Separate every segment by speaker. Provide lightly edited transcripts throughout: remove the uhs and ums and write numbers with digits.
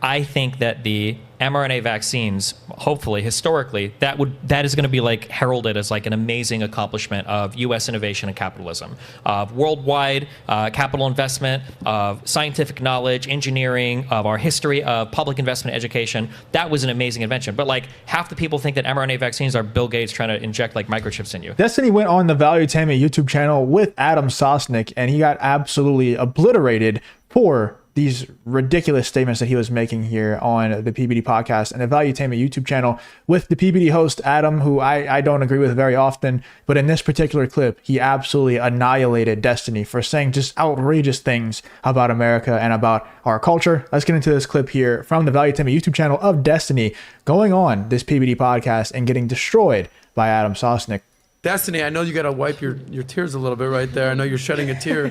Speaker 1: I think that the mRNA vaccines, hopefully, historically, that is going to be like heralded as like an amazing accomplishment of U.S. innovation and capitalism, of worldwide capital investment, of scientific knowledge, engineering, of our history of public investment, education. That was an amazing invention. But like half the people think that mRNA vaccines are Bill Gates trying to inject like microchips in you.
Speaker 2: Destiny went on the Valuetainment YouTube channel with Adam Sosnick, and he got absolutely obliterated for these ridiculous statements that he was making here on the PBD podcast and the Valuetainment YouTube channel with the PBD host, Adam, who I don't agree with very often. But in this particular clip, he absolutely annihilated Destiny for saying just outrageous things about America and about our culture. Let's get into this clip here from the Valuetainment YouTube channel of Destiny going on this PBD podcast and getting destroyed by Adam Sosnick.
Speaker 3: Destiny, I know you got to wipe your tears a little bit right there. I know you're shedding a tear.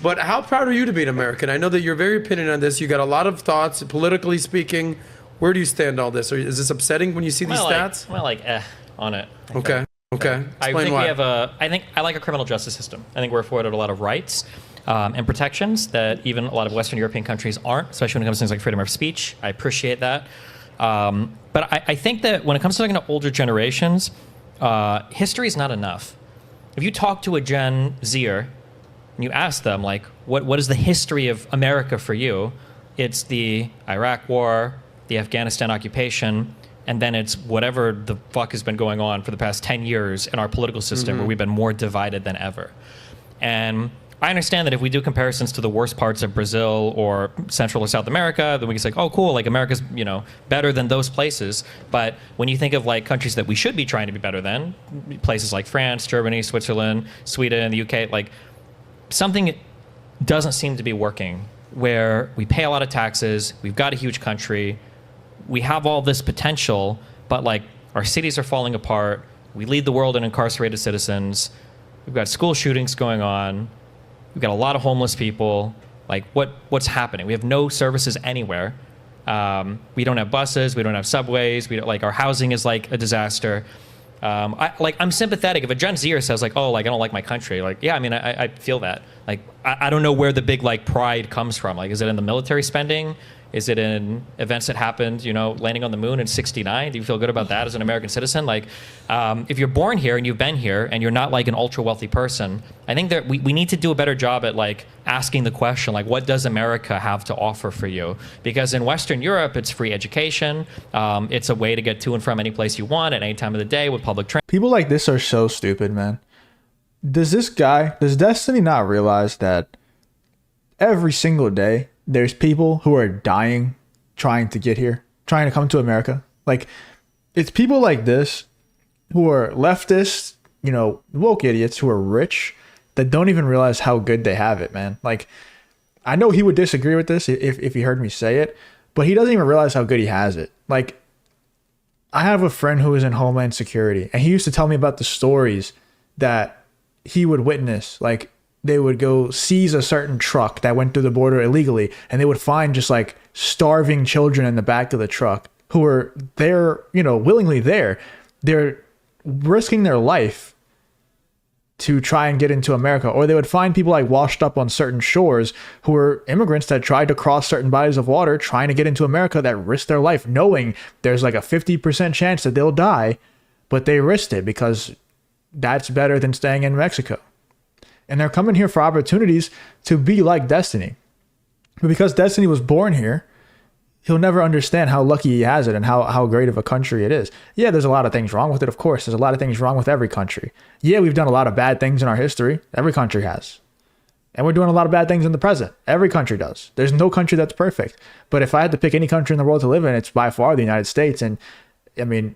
Speaker 3: But how proud are you to be an American? I know that you're very opinionated on this. You got a lot of thoughts, politically speaking. Where do you stand on this? Or is this upsetting when you see these stats?
Speaker 1: On it.
Speaker 3: Okay. Explain
Speaker 1: I think
Speaker 3: why.
Speaker 1: I think I like a criminal justice system. I think we're afforded a lot of rights and protections that even a lot of Western European countries aren't, especially when it comes to things like freedom of speech. I appreciate that. But I think that when it comes to talking to older generations, history is not enough. If you talk to a Gen Zer and you ask them, like, what is the history of America for you? It's the Iraq War, the Afghanistan occupation, and then it's whatever the fuck has been going on for the past 10 years in our political system where we've been more divided than ever. And I understand that if we do comparisons to the worst parts of Brazil or Central or South America, then we can say, oh, cool, like America's, better than those places. But when you think of like countries that we should be trying to be better than, places like France, Germany, Switzerland, Sweden, the UK, like something doesn't seem to be working where we pay a lot of taxes, we've got a huge country, we have all this potential, but like our cities are falling apart, we lead the world in incarcerated citizens, we've got school shootings going on, we've got a lot of homeless people. Like what's happening? We have no services anywhere. We don't have buses. We don't have subways. We don't, like, our housing is like a disaster. I'm sympathetic if a Gen Zer says like, oh, like I don't like my country. Like, yeah, I mean, I feel that. Like, I don't know where the big like pride comes from. Like, is it in the military spending? Is it in events that happened, landing on the moon in '69? Do you feel good about that as an American citizen? Like, if you're born here and you've been here and you're not like an ultra wealthy person, I think that we need to do a better job at like asking the question, like, what does America have to offer for you? Because in Western Europe, it's free education. It's a way to get to and from any place you want at any time of the day with public transit.
Speaker 2: People like this are so stupid, man. Does Destiny not realize that every single day there's people who are dying trying to get here, trying to come to America? Like, it's people like this who are leftists, woke idiots who are rich that don't even realize how good they have it, man. Like, I know he would disagree with this if he heard me say it, but he doesn't even realize how good he has it. Like, I have a friend who is in Homeland Security, and he used to tell me about the stories that he would witness. Like, they would go seize a certain truck that went through the border illegally, and they would find just like starving children in the back of the truck who were there, willingly there. They're risking their life to try and get into America. Or they would find people like washed up on certain shores who were immigrants that tried to cross certain bodies of water trying to get into America that risked their life, knowing there's like a 50% chance that they'll die, but they risked it because that's better than staying in Mexico. And they're coming here for opportunities to be like Destiny. But because Destiny was born here, he'll never understand how lucky he has it and how great of a country it is. Yeah, there's a lot of things wrong with it, of course. There's a lot of things wrong with every country. Yeah, we've done a lot of bad things in our history. Every country has. And we're doing a lot of bad things in the present. Every country does. There's no country that's perfect. But if I had to pick any country in the world to live in, it's by far the United States. And I mean,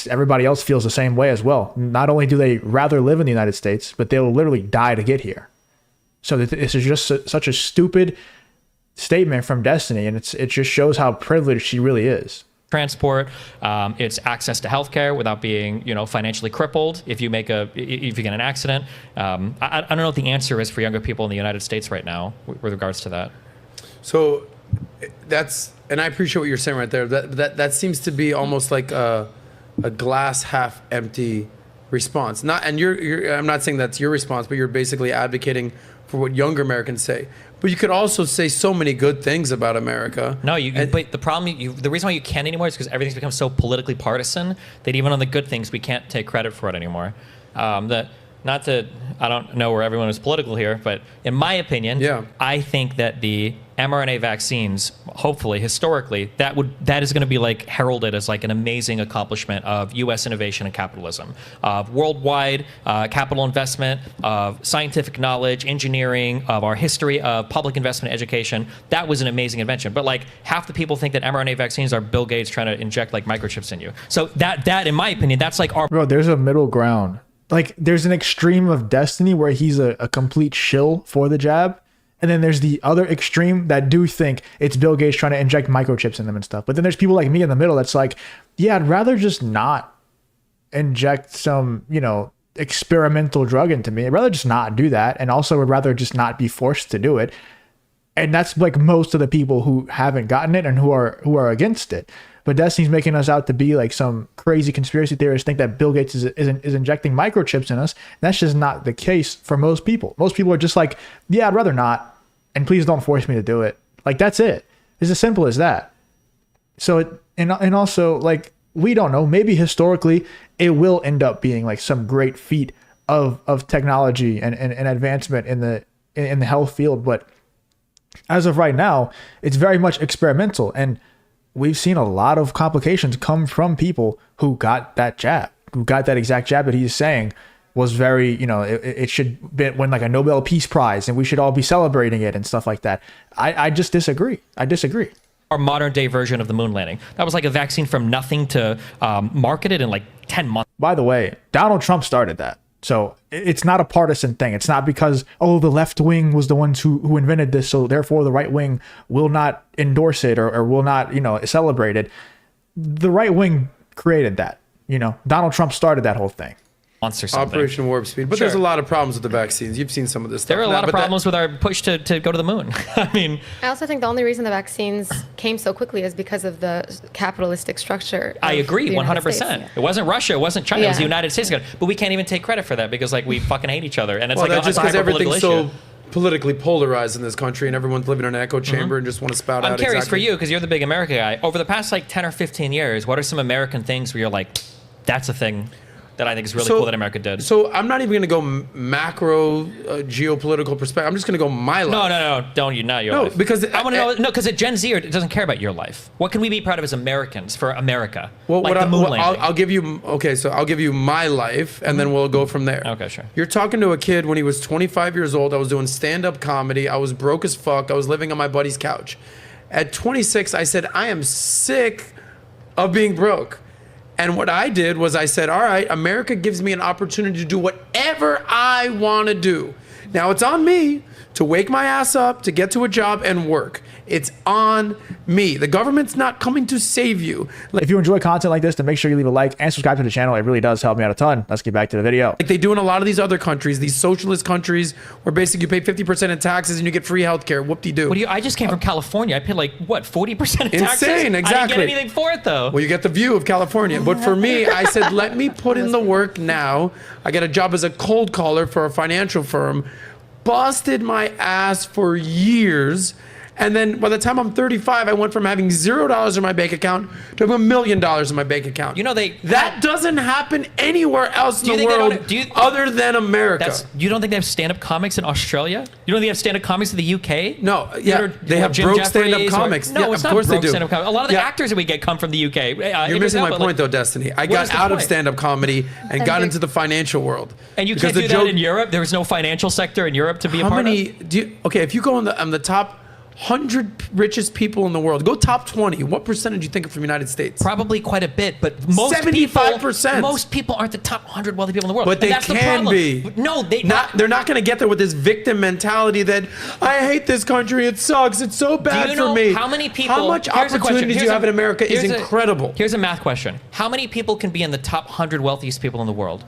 Speaker 2: everybody else feels the same way as well. Not only do they rather live in the United States, but they'll literally die to get here. So this is just such a stupid statement from Destiny, and it just shows how privileged she really is.
Speaker 1: Transport, it's access to healthcare without being, financially crippled if you get an accident. I don't know what the answer is for younger people in the United States right now with regards to that.
Speaker 3: So and I appreciate what you're saying right there. That seems to be almost like a glass half empty response. I'm not saying that's your response, but you're basically advocating for what younger Americans say. But you could also say so many good things about America.
Speaker 1: No, but the problem, the reason why you can't anymore is because everything's become so politically partisan that even on the good things, we can't take credit for it anymore. I don't know where everyone is political here, but in my opinion, I think that the mRNA vaccines, hopefully, historically, that is going to be like heralded as like an amazing accomplishment of U.S. innovation and capitalism, of worldwide capital investment, of scientific knowledge, engineering, of our history of public investment, education. That was an amazing invention. But like half the people think that mRNA vaccines are Bill Gates trying to inject like microchips in you. So that in my opinion, that's like our
Speaker 2: Bro, there's a middle ground. Like there's an extreme of Destiny where he's a complete shill for the jab. And then there's the other extreme that do think it's Bill Gates trying to inject microchips in them and stuff. But then there's people like me in the middle that's like, yeah, I'd rather just not inject some, experimental drug into me. I'd rather just not do that. And also would rather just not be forced to do it. And that's like most of the people who haven't gotten it and who are against it. But Destiny's making us out to be like some crazy conspiracy theorists think that Bill Gates is injecting microchips in us. And that's just not the case for most people. Most people are just like, yeah, I'd rather not. And please don't force me to do it. Like, that's it. It's as simple as that. So, and also, like, we don't know. Maybe historically, it will end up being like some great feat of technology and advancement in the health field. But as of right now, it's very much experimental. And we've seen a lot of complications come from people who got that jab, who got that exact jab that he's saying was very, it should win like a Nobel Peace Prize and we should all be celebrating it and stuff like that. I just disagree.
Speaker 1: Our modern day version of the moon landing. That was like a vaccine from nothing to marketed in like 10 months.
Speaker 2: By the way, Donald Trump started that. So it's not a partisan thing. It's not because, the left wing was the ones who invented this. So therefore the right wing will not endorse it or will not, celebrate it. The right wing created that, Donald Trump started that whole thing.
Speaker 1: Or something.
Speaker 3: Operation Warp Speed. But there's a lot of problems with the vaccines. You've seen some of this stuff.
Speaker 1: There are a lot of problems with our push to go to the moon. I
Speaker 4: also think the only reason the vaccines came so quickly is because of the capitalistic structure.
Speaker 1: I agree, 100%.
Speaker 4: Yeah.
Speaker 1: It wasn't Russia, it wasn't China, it was the United States. But we can't even take credit for that because like we fucking hate each other. And it's
Speaker 3: that's just because everything's
Speaker 1: so
Speaker 3: politically polarized in this country and everyone's living in an echo chamber and just want to spout out.
Speaker 1: I'm curious for you, because you're the big America guy. Over the past like 10 or 15 years, what are some American things where you're like, that's a thing that I think is really cool that America did?
Speaker 3: So I'm not even going to go macro geopolitical perspective. I'm just going to go my life.
Speaker 1: No, don't you? Not your life.
Speaker 3: Because
Speaker 1: I want to know. No, because at Gen Z, it doesn't care about your life. What can we be proud of as Americans for America?
Speaker 3: Well,
Speaker 1: like the moon landing.
Speaker 3: I'll give you. Okay, so I'll give you my life, and then we'll go from there.
Speaker 1: Okay, sure.
Speaker 3: You're talking to a kid when he was 25 years old. I was doing stand-up comedy. I was broke as fuck. I was living on my buddy's couch. At 26, I said, I am sick of being broke. And what I did was I said, all right, America gives me an opportunity to do whatever I want to do. Now it's on me to wake my ass up, to get to a job and work. It's on me. The government's not coming to save you.
Speaker 2: If you enjoy content like this, then make sure you leave a like and subscribe to the channel. It really does help me out a ton. Let's get back to the video.
Speaker 3: Like they do in a lot of these other countries, these socialist countries, where basically you pay 50% in taxes and you get free healthcare. Whoop-de-doo.
Speaker 1: I just came from California. I paid like, what, 40% in taxes?
Speaker 3: Insane, exactly.
Speaker 1: I didn't get anything for it, though.
Speaker 3: Well, you get the view of California. But for me, I said, let me put in the work now. I got a job as a cold caller for a financial firm. Busted my ass for years. And then by the time I'm 35, I went from having $0 in my bank account to having $1 million in my bank account. That doesn't happen anywhere else in the world other than America.
Speaker 1: You don't think they have stand-up comics in Australia? You don't think they have stand-up comics in the UK?
Speaker 3: No, they have broke stand-up comics.
Speaker 1: No, it's not broke stand-up comics. A lot of the actors that we get come from the UK.
Speaker 3: You're missing my point, though, Destiny. I got out of stand-up comedy and got into the financial world.
Speaker 1: And you can't do that in Europe? There was no financial sector in Europe to be a part of?
Speaker 3: If you go on the top 100 richest people in the world, go top 20. What percentage do you think are from the United States?
Speaker 1: Probably quite a bit, but most
Speaker 3: 75%.
Speaker 1: Most people aren't the top 100 wealthy people in the world.
Speaker 3: But they can be.
Speaker 1: No,
Speaker 3: they're not going to get there with this victim mentality that I hate this country. It sucks. It's so bad for me.
Speaker 1: How many people?
Speaker 3: How much opportunities you have in America is incredible.
Speaker 1: Here's a math question: how many people can be in the top 100 wealthiest people in the world?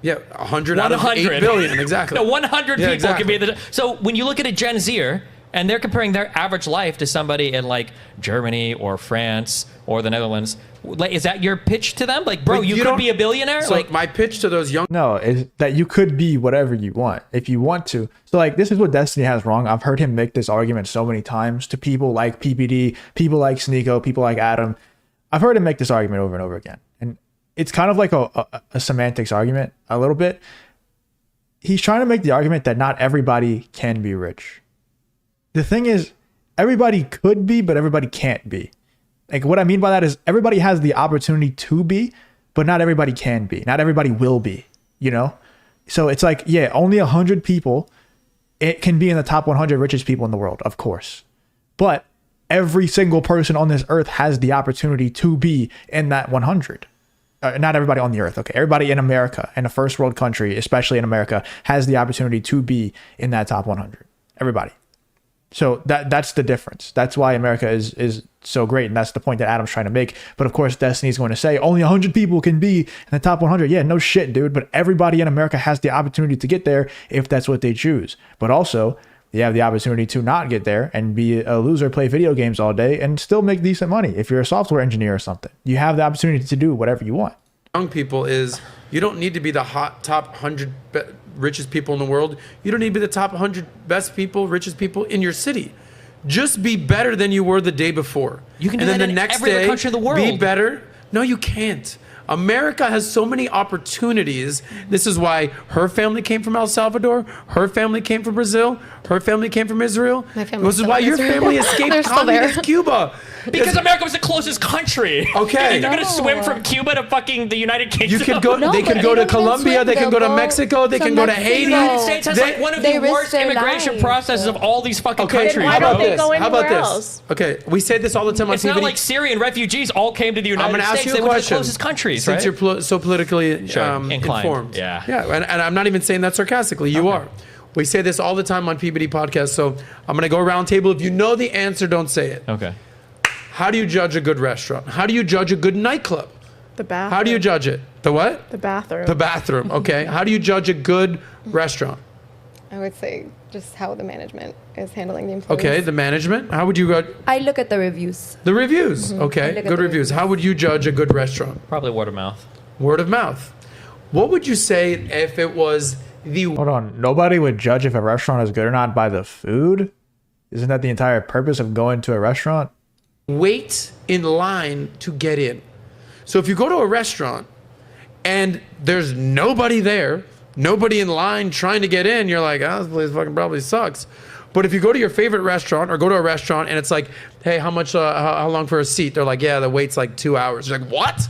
Speaker 3: Yeah, 100 out of 8 billion, exactly.
Speaker 1: No, 100 people can be in the. So when you look at a Gen Zer, And they're comparing their average life to somebody in like Germany or France or the Netherlands. Like, is that your pitch to them? Like, bro,
Speaker 3: But
Speaker 1: you
Speaker 3: you
Speaker 1: could
Speaker 3: don't-
Speaker 1: be a billionaire?
Speaker 3: So
Speaker 1: Like,
Speaker 3: my pitch to those young
Speaker 2: No, is that you could be whatever you want if you want to. So like this is what Destiny has wrong. I've heard him make this argument so many times to people like PBD, people like Sneeko, people like Adam. I've heard him make this argument over and over again. And it's kind of like a semantics argument a little bit. He's trying to make the argument that not everybody can be rich. The thing is, everybody could be, but everybody can't be. Like what I mean by that is everybody has the opportunity to be, but not everybody can be. Not everybody will be, you know? So it's like, yeah, only 100 people, it can be in the top 100 richest people in the world, of course. But every single person on this earth has the opportunity to be in that 100. Not everybody on the earth, okay? Everybody in America, in a first world country, especially in America, has the opportunity to be in that top 100. Everybody. So that's the difference. That's why America is so great. And that's the point that Adam's trying to make. But of course, Destiny's going to say only 100 people can be in the top 100. Yeah, no shit, dude. But everybody in America has the opportunity to get there if that's what they choose. But also, you have the opportunity to not get there and be a loser, play video games all day and still make decent money. If you're a software engineer or something, you have the opportunity to do whatever you want.
Speaker 3: people is you don't need to be the top 100 richest people in the world. You don't need to be the top 100 best people, richest people in your city. Just be better than you were the day before.
Speaker 1: You can do that in every other country in the world.
Speaker 3: Be better. No, you can't. America has so many opportunities. This is why her family came from El Salvador. Her family came from Brazil. Her family came from Israel.
Speaker 4: My family
Speaker 3: This is why your family escaped
Speaker 4: They're still there.
Speaker 3: communist Cuba.
Speaker 1: because America was the closest country.
Speaker 3: Okay.
Speaker 1: They're going to swim from Cuba to fucking the United Kingdom.
Speaker 3: You could go.
Speaker 5: No,
Speaker 3: they
Speaker 5: but
Speaker 3: can go
Speaker 5: they
Speaker 3: to
Speaker 5: don't even
Speaker 3: Colombia.
Speaker 5: swim,
Speaker 3: They can
Speaker 5: they'll
Speaker 3: go to
Speaker 5: go
Speaker 3: Mexico. They
Speaker 5: to
Speaker 3: can go to
Speaker 5: Mexico.
Speaker 3: Haiti.
Speaker 1: The United States has
Speaker 3: They-
Speaker 1: like one of
Speaker 5: they
Speaker 1: the
Speaker 5: risk
Speaker 1: worst
Speaker 5: their
Speaker 1: immigration
Speaker 5: lives.
Speaker 1: processes of all these fucking
Speaker 3: Okay,
Speaker 1: countries.
Speaker 5: why
Speaker 3: how
Speaker 5: don't
Speaker 3: about
Speaker 5: they
Speaker 3: this?
Speaker 5: go
Speaker 3: How about
Speaker 5: anywhere
Speaker 3: this?
Speaker 5: else?
Speaker 3: Okay, we say this all the time on
Speaker 1: It's
Speaker 3: PBD.
Speaker 1: not like Syrian refugees all came to the
Speaker 3: I'm
Speaker 1: United
Speaker 3: going to ask
Speaker 1: States.
Speaker 3: you
Speaker 1: They
Speaker 3: a
Speaker 1: went to the
Speaker 3: question.
Speaker 1: closest countries,
Speaker 3: Since
Speaker 1: right?
Speaker 3: you're so politically
Speaker 1: Inclined.
Speaker 3: informed.
Speaker 1: Yeah.
Speaker 3: Yeah, and I'm not even saying that sarcastically. You are. We say this all the time on PBD Podcast. So I'm going to go around table. If you know the answer, don't say it.
Speaker 1: Okay.
Speaker 3: How do you judge a good restaurant? How do you judge a good nightclub?
Speaker 5: The bathroom.
Speaker 3: How do you judge it? The what?
Speaker 5: The bathroom.
Speaker 3: The bathroom. Okay. How do you judge a good restaurant?
Speaker 4: I would say just how the management is handling the employees.
Speaker 3: Okay. The management. How would you judge
Speaker 5: I look at the reviews.
Speaker 3: the reviews?
Speaker 5: I
Speaker 3: Okay.
Speaker 5: look at
Speaker 3: Good
Speaker 5: the
Speaker 3: reviews. How would you judge a good restaurant?
Speaker 1: Probably word of mouth.
Speaker 3: Word of mouth. What would you say if it was the
Speaker 2: Hold on. Nobody would judge if a restaurant is good or not by the food? Isn't that the entire purpose of going to a restaurant?
Speaker 3: wait in line to get in? So if you go to a restaurant and there's nobody there, nobody in line trying to get in, you're like, oh, this place fucking probably sucks. But if you go to your favorite restaurant or go to a restaurant and it's like, hey, how much, how long for a seat? They're like, yeah, the wait's like 2 hours. You're like, what?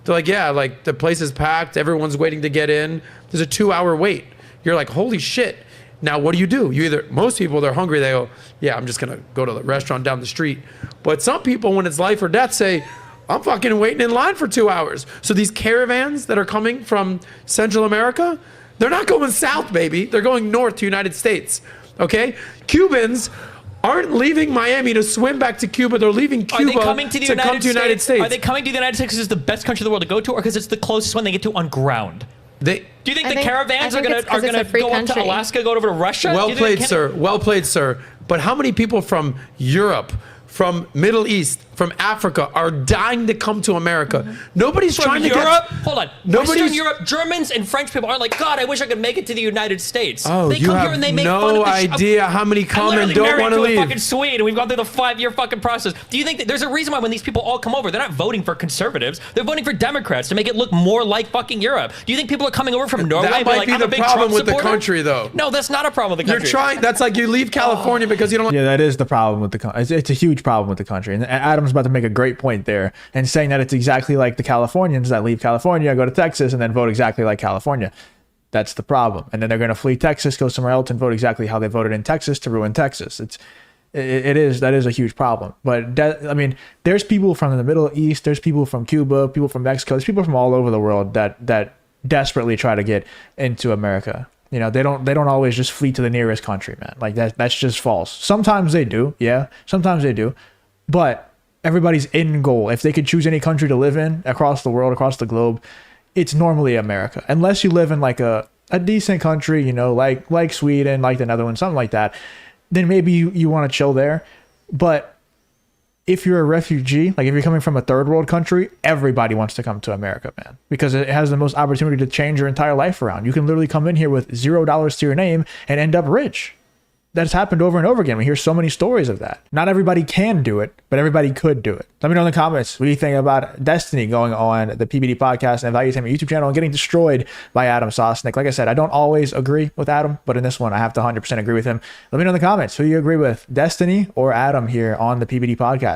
Speaker 3: They're like, yeah, like the place is packed. Everyone's waiting to get in. There's a 2-hour wait. You're like, holy shit. Now, what do? You either, most people, they're hungry. They go, yeah, I'm just going to go to the restaurant down the street. But some people, when it's life or death, say, I'm fucking waiting in line for 2 hours. So these caravans that are coming from Central America, they're not going south, baby. They're going north to United States. Okay? Cubans aren't leaving Miami to swim back to Cuba. They're leaving Cuba
Speaker 1: Are they coming to the
Speaker 3: come to United States.
Speaker 1: Are they coming to the United States because it's the best country in the world to go to, or because it's the closest one they get to on ground? Do you think
Speaker 4: I
Speaker 1: the
Speaker 4: think-
Speaker 1: caravans
Speaker 4: I
Speaker 1: are
Speaker 4: think
Speaker 1: gonna
Speaker 4: it's 'cause it's a free
Speaker 1: go up to
Speaker 4: country.
Speaker 1: Alaska, go over to Russia?
Speaker 3: Well
Speaker 1: Do you think
Speaker 3: played, sir. Well played, sir. But how many people from Europe, from Middle East, from Africa are dying to come to America? Nobody's
Speaker 1: From
Speaker 3: trying to
Speaker 1: Europe?
Speaker 3: get.
Speaker 1: Hold on.
Speaker 3: Nobody's-
Speaker 1: Western Europe, Germans and French people aren't like, God, I wish I could make it to the United States.
Speaker 3: Oh,
Speaker 1: they
Speaker 3: you
Speaker 1: come
Speaker 3: have
Speaker 1: here and they make fun of
Speaker 3: no
Speaker 1: the
Speaker 3: idea how many
Speaker 1: I'm
Speaker 3: come and
Speaker 1: literally
Speaker 3: don't
Speaker 1: married
Speaker 3: want to
Speaker 1: to a
Speaker 3: leave.
Speaker 1: fucking Swede, and we've gone through the 5-year fucking process. Do you think that there's a reason why when these people all come over, they're not voting for conservatives, they're voting for Democrats to make it look more like fucking Europe? Do you think people are coming over from Norway
Speaker 3: That
Speaker 1: and be
Speaker 3: might
Speaker 1: like,
Speaker 3: be
Speaker 1: I'm
Speaker 3: the
Speaker 1: a big
Speaker 3: problem
Speaker 1: Trump
Speaker 3: with the
Speaker 1: supporter?
Speaker 3: country, though.
Speaker 1: No, that's not a problem with the
Speaker 3: You're
Speaker 1: country.
Speaker 3: trying. That's like you leave California because you don't like.
Speaker 2: Yeah, that is the problem with the country. It's a huge problem with the country. And Adam's about to make a great point there and saying that it's exactly like the Californians that leave California, go to Texas, and then vote exactly like California. That's the problem. And then they're going to flee Texas, go somewhere else, and vote exactly how they voted in Texas to ruin Texas. That is a huge problem. But I mean, there's people from the Middle East, there's people from Cuba, people from Mexico, there's people from all over the world that desperately try to get into America. You know, they don't always just flee to the nearest country, man. Like that's just false. Sometimes they do, yeah. Sometimes they do. But everybody's end goal, if they could choose any country to live in across the world, across the globe, it's normally America. Unless you live in like a decent country, you know, like Sweden, like the Netherlands, something like that. then maybe you want to chill there. But if you're a refugee, like if you're coming from a third world country, everybody wants to come to America, man, because it has the most opportunity to change your entire life around. You can literally come in here with $0 to your name and end up rich. That's happened over and over again. We hear so many stories of that. Not everybody can do it, but everybody could do it. Let me know in the comments what you think about Destiny going on the PBD podcast and Value Time YouTube channel and getting destroyed by Adam Sosnick. Like I said, I don't always agree with Adam, but in this one, I have to 100% agree with him. Let me know in the comments who you agree with, Destiny or Adam here on the PBD podcast.